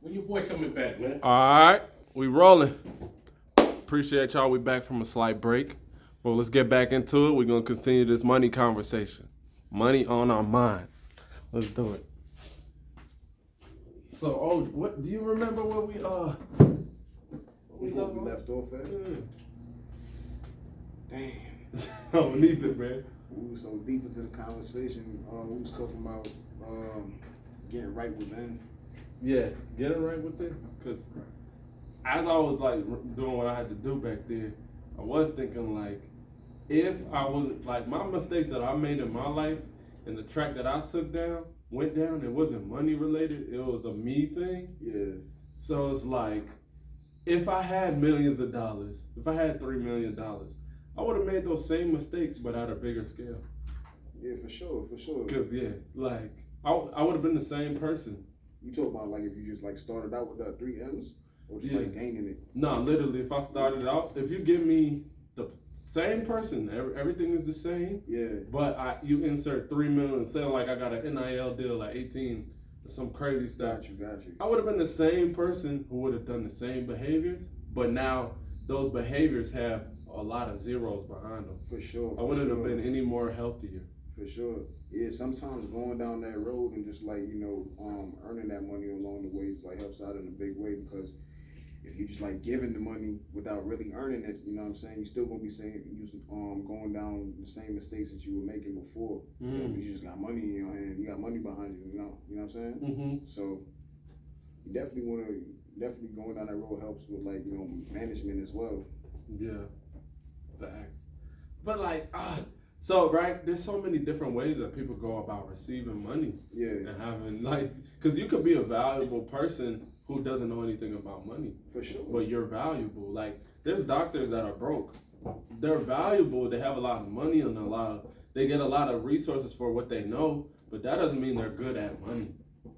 When your boy coming back, man? All right, we rolling. Appreciate y'all. We back from a slight break. Well, let's get back into it. We're going to continue this money conversation. Money on our mind. Let's do it. So, what do you remember where we We left off at? Damn. Oh, neither, man. We were so deep into the conversation. We was talking about getting right within. Yeah, get it right with it. Because as I was like doing what I had to do back there, I was thinking like, if I wasn't like my mistakes that I made in my life and the track that I took down went down, it wasn't money related. It was a me thing. Yeah. So it's like, if I had millions of dollars, if I had $3 million, I would have made those same mistakes, but at a bigger scale. Yeah, for sure. Cause yeah, like I would have been the same person. You talk about like if you just like started out with the 3 M's, or just like gaining it. No, literally, if I started out, if you give me the same person, everything is the same. Yeah. But you insert 3 million, say like I got an NIL deal at 18 or some crazy stuff. Got you. I would have been the same person who would have done the same behaviors, but now those behaviors have a lot of zeros behind them. For sure. I wouldn't have been any more healthier. For sure. Yeah, sometimes going down that road and just like, earning that money along the way like helps out in a big way, because if you just like giving the money without really earning it, you know what I'm saying, you're still gonna be going down the same mistakes that you were making before. You just got money in your hand, you got money behind you, you know what I'm saying? Mm-hmm. So you definitely going down that road helps with like, management as well. Yeah. Facts. But like, so right, there's so many different ways that people go about receiving money. Yeah. And having like, because you could be a valuable person who doesn't know anything about money. For sure. But you're valuable. Like, there's doctors that are broke. They're valuable. They have a lot of money and they get a lot of resources for what they know, but that doesn't mean they're good at money.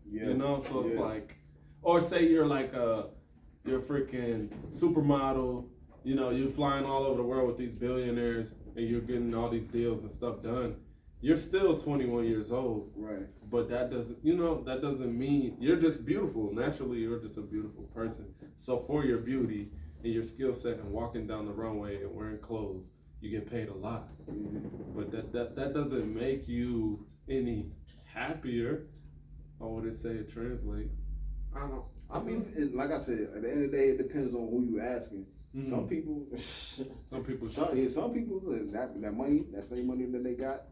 Yeah. You know, so it's like, or say you're like you're a freaking supermodel. You know, you're flying all over the world with these billionaires and you're getting all these deals and stuff done. You're still 21 years old. Right. But that doesn't mean you're just beautiful. Naturally, you're just a beautiful person. So for your beauty and your skill set and walking down the runway and wearing clothes, you get paid a lot. Mm-hmm. But that doesn't make you any happier. Or would it say it translate? I don't know. I mean, like I said, at the end of the day, it depends on who you asking. Mm-hmm. Some people, that money, that same money that they got,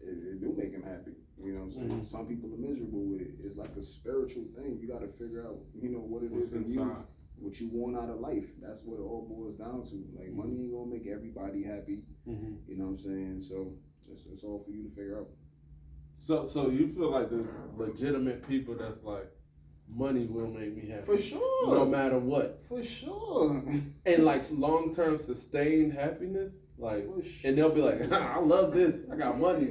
it do make them happy. You know what I'm saying? Mm-hmm. Some people are miserable with it. It's like a spiritual thing. You got to figure out, what it What's is in inside. you, what you want out of life. That's what it all boils down to. Like, money ain't gonna make everybody happy. Mm-hmm. You know what I'm saying? So it's all for you to figure out. So you feel like there's legitimate people that's like, money will make me happy. For sure. No matter what. For sure. And like long-term sustained happiness, like, For sure. and they'll be like, I love this. I got money.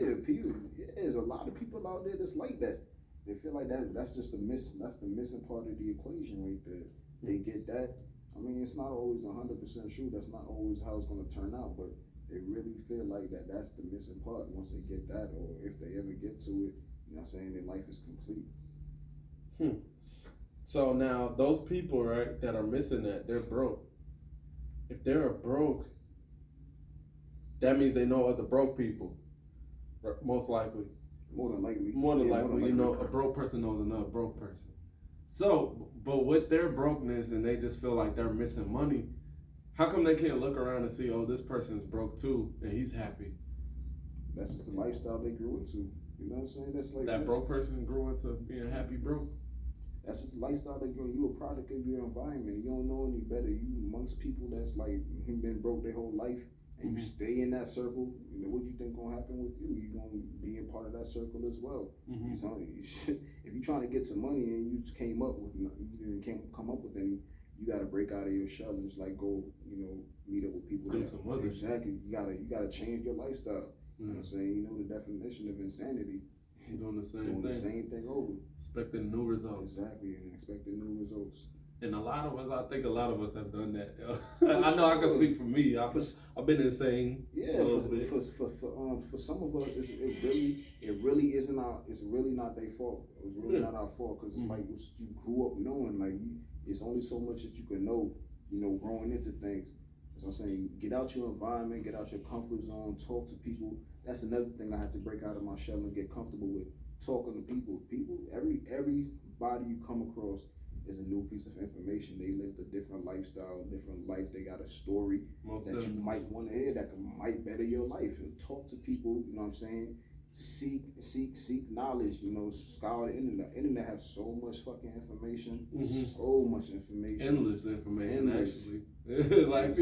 There's a lot of people out there that's like that. They feel like that's just the missing part of the equation right there. They get that. I mean, it's not always 100% true. That's not always how it's going to turn out, but they really feel like that's the missing part. Once they get that, or if they ever get to it, you know what I'm saying, their life is complete. So now those people, right, that are missing that, they're broke. If they're broke, that means they know other broke people. Most likely. More than likely. A broke person knows another broke person. So, but with their brokenness and they just feel like they're missing money, how come they can't look around and see, oh, this person's broke too and he's happy? That's just the lifestyle they grew into. You know what I'm saying? That's like that broke person grew into being happy broke. That's just the lifestyle they grow. You a product of your environment. You don't know any better. You amongst people that's like been broke their whole life, and you stay in that circle. What do you think gonna happen with you? You gonna be a part of that circle as well. Mm-hmm. If you're trying to get some money and you just can't come up with any, you gotta break out of your shell and just like go, meet up with people. Do some other exactly. You gotta change your lifestyle. You know what I'm saying? You know the definition of insanity. Doing the same thing over. Expecting new results. Exactly, and expecting new results. And a lot of us, I think a lot of us have done that. I know I can speak for me. I've been insane. Yeah, for some of us, it really isn't our. It's really not their fault. It's really not our fault because it's like you grew up knowing like it's only so much that you can know. You know, growing into things. As I'm saying, get out your environment, get out your comfort zone, talk to people. That's another thing I had to break out of my shell and get comfortable with. Talking to people. Everybody you come across is a new piece of information. They lived a different lifestyle, a different life. They got a story that you might want to hear that might better your life. And talk to people, you know what I'm saying? Seek knowledge, you know, scour the internet. The internet has so much fucking information. So much information. Endless information, actually. Like,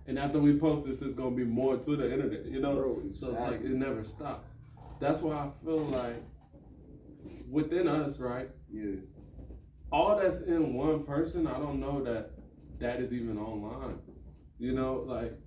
and after we post this, it's gonna be more to the internet, you know? Bro, exactly. So it's like, it never stops. That's why I feel like within us, right? Yeah. All that's in one person, I don't know that is even online. You know, like,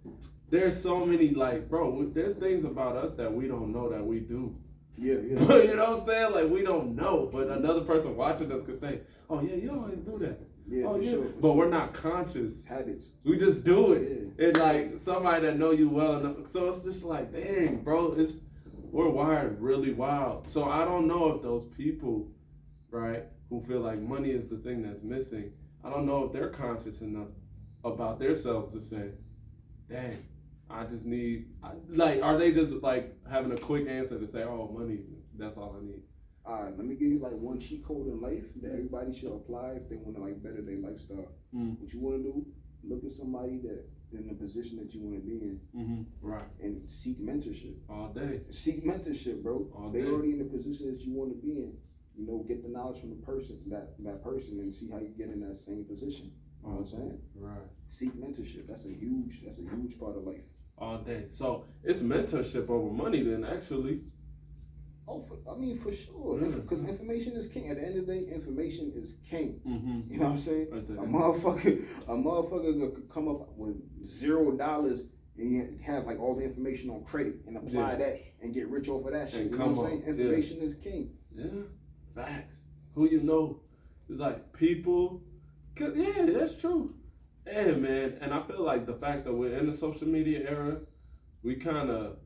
there's so many, like, bro, there's things about us that we don't know that we do. Yeah. You know what I'm saying? Like, we don't know, but another person watching us could say, oh, yeah, you always do that. Yeah, for sure. But we're not conscious. Habits. We just do it. Yeah. And, like, somebody that know you well enough. So it's just like, dang, bro, we're wired really wild. So I don't know if those people, right, who feel like money is the thing that's missing, I don't know if they're conscious enough about themselves to say, dang, I just need, like, are they just like having a quick answer to say, oh, money, that's all I need? All right, let me give you like one cheat code in life that everybody should apply if they want to like better their lifestyle. What you want to do, look at somebody that in the position that you want to be in, right? And seek mentorship all day. Seek mentorship, bro. They already in the position that you want to be in. You know, get the knowledge from the person, that person, and see how you get in that same position. You know what I'm saying? Right. Seek mentorship. That's a huge part of life. All day. So it's mentorship over money then, actually. Oh, for sure. Because information is king. At the end of the day, information is king. You know what I'm saying? A motherfucker could come up with $0 and have like all the information on credit and apply that and get rich off of that shit. You know what I'm saying? Information is king. Yeah. Facts. Who you know is like people. Cause that's true. Yeah, man. And I feel like the fact that we're in the social media era, we kind of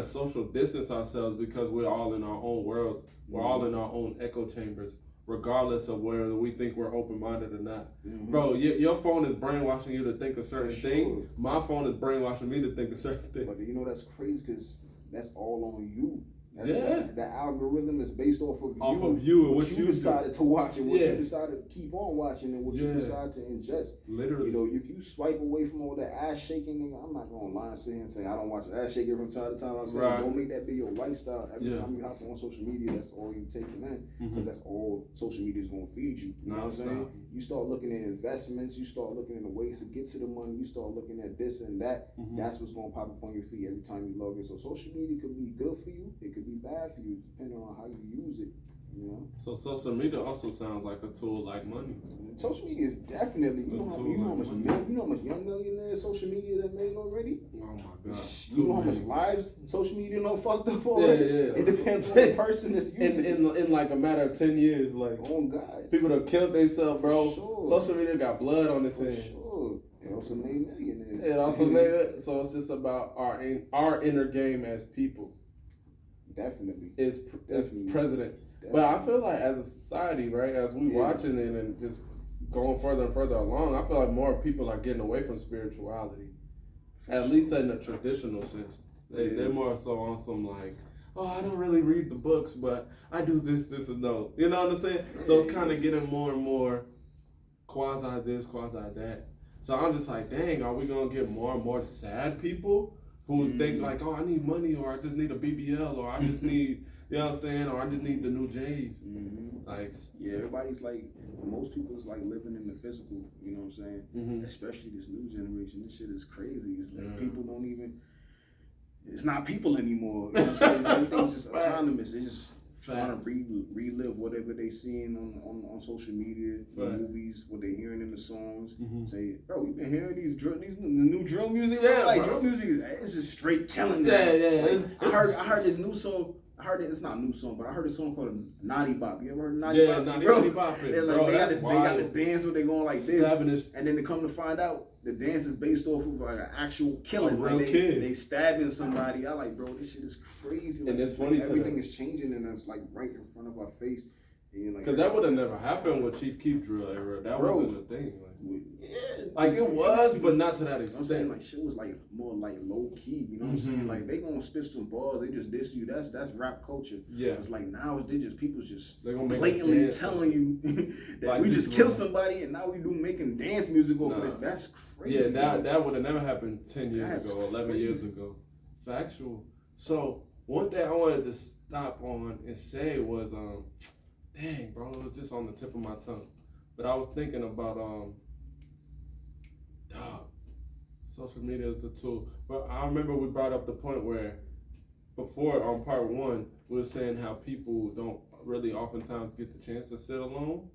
social distance ourselves because we're all in our own worlds. We're all in our own echo chambers, regardless of whether we think we're open-minded or not. Bro, your phone is brainwashing you to think a certain thing. My phone is brainwashing me to think a certain thing. But you know that's crazy because that's all on you. The algorithm is based off of you and what you decided to watch and what you decided to keep on watching and what you decided to ingest. Literally. You know, if you swipe away from all that ass shaking, nigga, I'm not gonna lie and sit here and say I don't watch ass shaking from time to time. I'm saying don't make that be your lifestyle. Every time you hop on social media, that's all you taking in because that's all social media is gonna feed you. You know what I'm saying? You start looking at investments, you start looking at the ways to get to the money, you start looking at this and that. That's what's gonna pop up on your feed every time you log in. So social media could be good for you. It could be bad for you depending on how you use it, you know. So social media also sounds like a tool like money. Social media is definitely you know how much young millionaires social media that made already. Oh my god! You know how much lives social media done fucked up already. It depends on the person that's using it. In like a matter of 10 years, like God, people that killed themselves, bro. Sure. Social media got blood on its hands. Sure. It also made millionaires. It also made it. So it's just about our inner game as people. Definitely. Is president. Definitely. But I feel like as a society, right, as we watching it and just going further and further along, I feel like more people are getting away from spirituality. At least in a traditional sense. They're more so on some like, oh, I don't really read the books, but I do this, and no. You know what I'm saying? So it's kind of getting more and more quasi this, quasi that. So I'm just like, dang, are we going to get more and more sad people who think like, oh, I need money, or I just need a BBL, or I just need, you know what I'm saying, or I just need the new J's. Like, everybody's like, most people's like living in the physical, you know what I'm saying? Especially this new generation. This shit is crazy. It's like people don't even, it's not people anymore. You know what I'm saying? Everything's just autonomous. They just trying to relive whatever they seeing on social media, the movies, what they're hearing in the songs. Say, bro, you been hearing the new drill music? Drill music, it's just straight killing. Like, I heard this new song. I heard it. It's not a new song, but I heard a song called Naughty Bop. You ever heard of Naughty Yeah, Bop? Naughty Bop. They're like, bro, they got this dance where they going like this, and then they come to find out the dance is based off of like an actual killing. A real like kid. They stabbing somebody. I like, bro, this shit is crazy. And like, it's funny. Everything is changing, and it's like right in front of our face. Because that would have never happened with Chief Keef drill era. That wasn't a thing. Yeah, like it was, but not to that extent. I'm saying like shit was like more like low key. You know what I'm saying? Like they gonna spit some bars, they just diss you. That's rap culture. Yeah. It's like now they just people just They're gonna make blatantly telling you that like we just killed somebody and now we making dance music over this. That's crazy. Yeah, that would have never happened 10 years ago, 11 years ago. Factual. So one thing I wanted to stop on and say was dang, bro, it was just on the tip of my tongue. But I was thinking about social media is a tool. But I remember we brought up the point where before on part one, we were saying how people don't really oftentimes get the chance to sit alone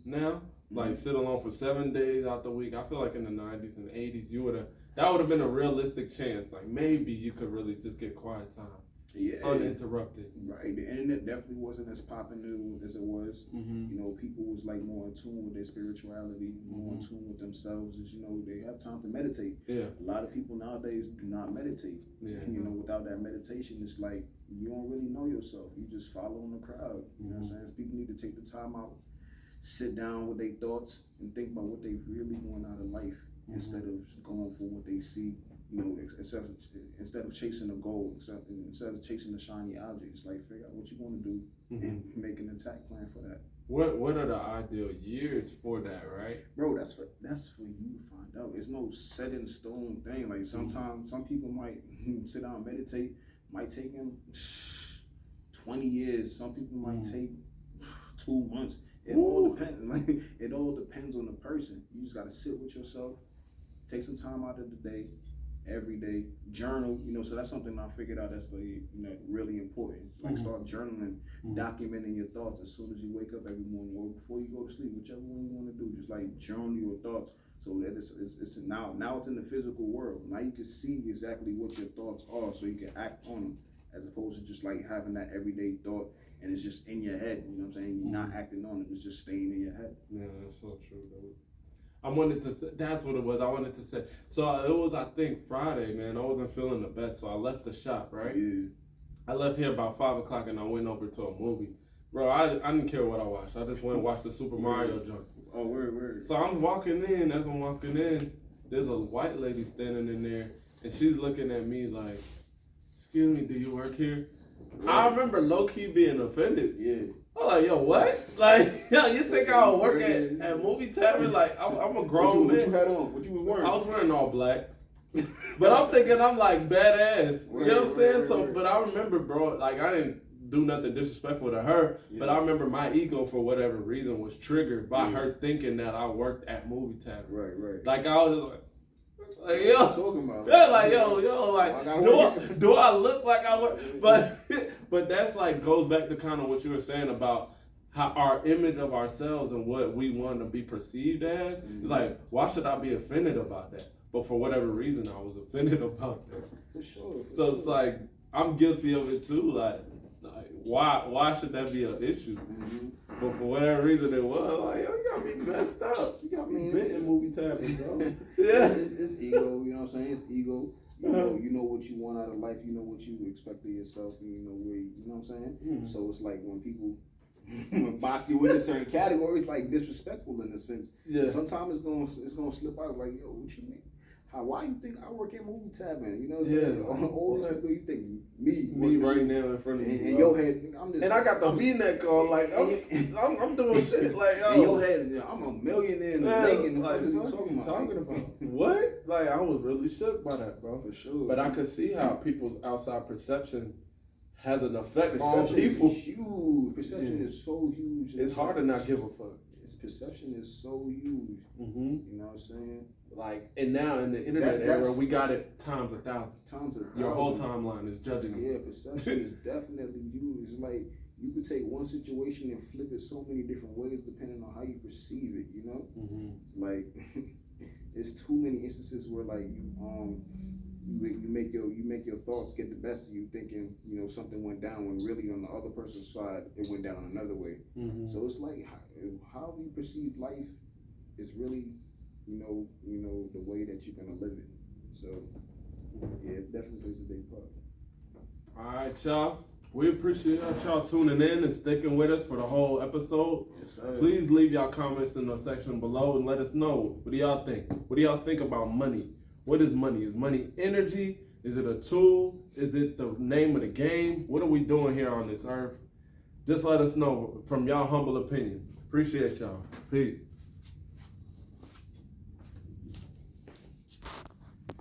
now. Like sit alone for 7 days out the week. I feel like in the 90s and 80s, that would have been a realistic chance. Like maybe you could really just get quiet time. Yeah, uninterrupted. Right, the internet definitely wasn't as popular as it was. You know, people was like more in tune with their spirituality, more in tune with themselves. As you know, they have time to meditate. Yeah, a lot of people nowadays do not meditate. Yeah, you know, without that meditation, it's like you don't really know yourself. You just following the crowd. You know what I'm saying? People need to take the time out, sit down with their thoughts, and think about what they really want out of life instead of going for what they see. You know, instead of chasing a goal, instead of chasing the shiny objects, like figure out what you want to do and make an attack plan for that. What are the ideal years for that, right? Bro, that's for you to find out. It's no set in stone thing. Like sometimes some people might sit down and meditate, might take them 20 years. Some people might take 2 months. It all depends. Like it all depends on the person. You just gotta sit with yourself, take some time out of the day. Every day, journal, you know, so that's something I figured out that's like, you know, really important. Like start journaling, documenting your thoughts as soon as you wake up every morning or before you go to sleep, whichever one you want to do. Just like journal your thoughts so that it's now it's in the physical world. Now you can see exactly what your thoughts are so you can act on them as opposed to just like having that everyday thought and it's just in your head, you know what I'm saying? You're not acting on it, it's just staying in your head. Yeah, that's so true, though. I wanted to say, that's what it was. I wanted to say, so it was, I think, Friday, man. I wasn't feeling the best, so I left the shop, right? Yeah. I left here about 5 o'clock and I went over to a movie. Bro, I didn't care what I watched. I just went and watched the Super Mario joint. Oh, word. So I'm walking in. As I'm walking in, there's a white lady standing in there, and she's looking at me like, excuse me, do you work here? Yeah. I remember low-key being offended. Yeah. I'm like, yo, what? Like, yo, you think I would work at movie tavern? Like, I'm a grown man. What you had on? What you was wearing? I was wearing all black. But I'm thinking I'm like badass. You know what I'm saying? So, but I remember, bro, like I didn't do nothing disrespectful to her, but I remember my ego, for whatever reason, was triggered by her thinking that I worked at movie tavern. Right. Like, I was just like, yo, talking about? Yeah, like yo, like do I look like I work? But that's like goes back to kind of what you were saying about how our image of ourselves and what we want to be perceived as. It's like, why should I be offended about that? But for whatever reason, I was offended about that. For sure. So it's like I'm guilty of it too. Like why should that be an issue? But for whatever reason, it was like, yo, you got me messed up. You got me bent in movie tapping, bro. Yeah, it's ego. You know what I'm saying? It's ego. You know what you want out of life. You know what you expect of yourself, and you know where you know what I'm saying. So it's like when people box you into certain categories, like disrespectful in a sense. Yeah. Sometimes it's gonna slip out. Like, yo, what you mean? Why you think I work at movie tavern? You know what I'm saying? All these people, you think me right now in front of you. In your head, I'm just. And I got the V-neck on, like I'm doing shit, like yo. In your head, I'm a millionaire in the making. Like, what you talking about? What? Like I was really shook by that, bro. For sure. But I could see how people's outside perception has an effect on people. Is huge. Perception is so huge. It's hard to not give a fuck. Perception is so huge. You know what I'm saying? Like, and now in the internet era, we got it times 1,000. Your whole timeline is judging you. Yeah, perception is definitely huge. It's like you could take one situation and flip it so many different ways depending on how you perceive it. You know, like it's too many instances where like you make your thoughts get the best of you, thinking something went down when really on the other person's side it went down another way. Mm-hmm. So it's like how you perceive life is really the way that you're gonna live it. So yeah, it definitely plays a big part. All right, y'all. We appreciate y'all tuning in and sticking with us for the whole episode. Yes, sir. Please leave y'all comments in the section below and let us know. What do y'all think? What do y'all think about money? What is money? Is money energy? Is it a tool? Is it the name of the game? What are we doing here on this earth? Just let us know from y'all humble opinion. Appreciate y'all. Peace.